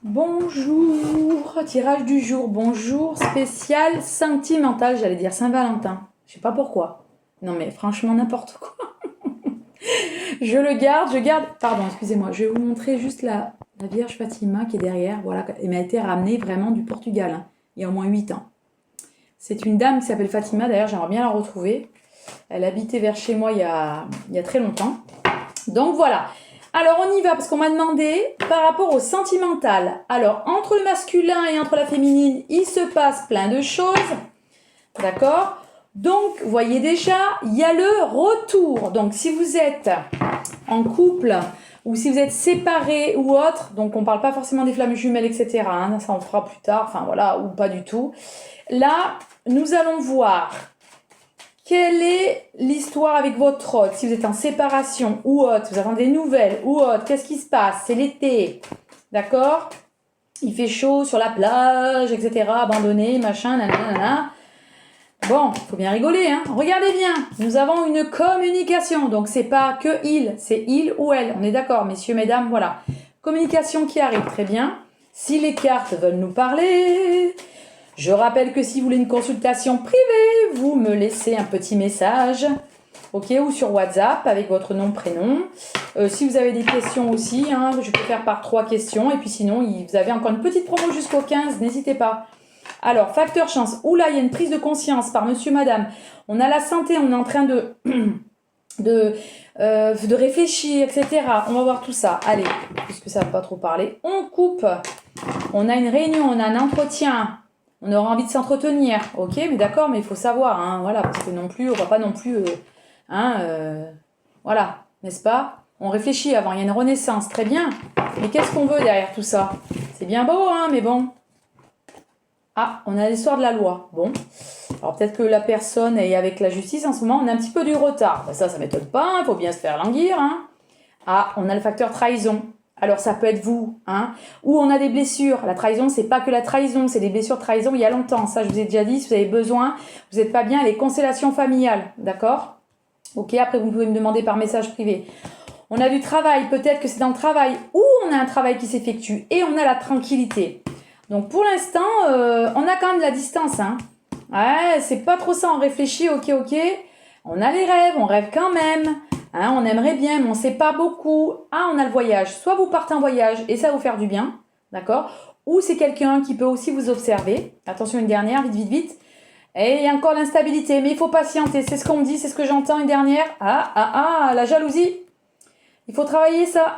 Bonjour, tirage du jour, bonjour, spécial sentimental, j'allais dire Saint-Valentin. Je sais pas pourquoi. Non mais franchement n'importe quoi. Je garde. Pardon, excusez-moi, je vais vous montrer juste la Vierge Fatima qui est derrière. Voilà, elle m'a été ramenée vraiment du Portugal, hein, il y a au moins 8 ans. C'est une dame qui s'appelle Fatima, d'ailleurs j'aimerais bien la retrouver. Elle habitait vers chez moi il y a très longtemps. Donc voilà. Alors on y va parce qu'on m'a demandé par rapport au sentimental. Alors entre le masculin et entre la féminine, il se passe plein de choses. D'accord? Donc voyez déjà, il y a le retour. Donc si vous êtes en couple ou si vous êtes séparés ou autre, donc on ne parle pas forcément des flammes jumelles, etc. Hein, ça on fera plus tard, enfin voilà, ou pas du tout. Là, nous allons voir quelle est l'histoire avec votre hôte? Si vous êtes en séparation ou autre, vous avez des nouvelles ou autre, qu'est-ce qui se passe? C'est l'été, d'accord? Il fait chaud sur la plage, etc. Abandonné, machin, nanana. Bon, il faut bien rigoler, hein? Regardez bien, nous avons une communication, donc c'est pas que il, c'est il ou elle. On est d'accord, messieurs, mesdames, voilà. Communication qui arrive, très bien. Si les cartes veulent nous parler... Je rappelle que si vous voulez une consultation privée, vous me laissez un petit message, ok, ou sur WhatsApp avec votre nom, prénom. Si vous avez des questions aussi, hein, je peux faire par 3 questions. Et puis sinon, vous avez encore une petite promo jusqu'au 15, n'hésitez pas. Alors, facteur chance. Oula, il y a une prise de conscience par monsieur, madame. On a la santé, on est en train de réfléchir, etc. On va voir tout ça. Allez, puisque ça ne va pas trop parler. On coupe. On a une réunion, on a un entretien. On aura envie de s'entretenir, ok, mais d'accord, mais il faut savoir, hein, voilà, parce que non plus, on va pas non plus, voilà, n'est-ce pas? On réfléchit avant, il y a une renaissance, très bien, mais qu'est-ce qu'on veut derrière tout ça? C'est bien beau, hein, mais bon. Ah, on a l'histoire de la loi, bon. Alors peut-être que la personne est avec la justice en ce moment, on a un petit peu du retard. Ben ça m'étonne pas, il faut bien se faire languir, hein. Ah, on a le facteur trahison. Alors ça peut être vous, hein, ou on a des blessures. La trahison, c'est pas que la trahison, c'est des blessures de trahison il y a longtemps. Ça, je vous ai déjà dit, si vous avez besoin, vous n'êtes pas bien, les constellations familiales, d'accord? Ok, après vous pouvez me demander par message privé. On a du travail, peut-être que c'est dans le travail, ou on a un travail qui s'effectue, et on a la tranquillité. Donc pour l'instant, on a quand même de la distance, hein. Ouais, c'est pas trop ça, on réfléchit, ok. On a les rêves, on rêve quand même. Hein, on aimerait bien, mais on ne sait pas beaucoup. Ah, on a le voyage. Soit vous partez en voyage et ça va vous faire du bien, d'accord? Ou c'est quelqu'un qui peut aussi vous observer. Attention, une dernière, vite. Et il y a encore l'instabilité, mais il faut patienter. C'est ce qu'on me dit, c'est ce que j'entends, une dernière. La jalousie. Il faut travailler ça.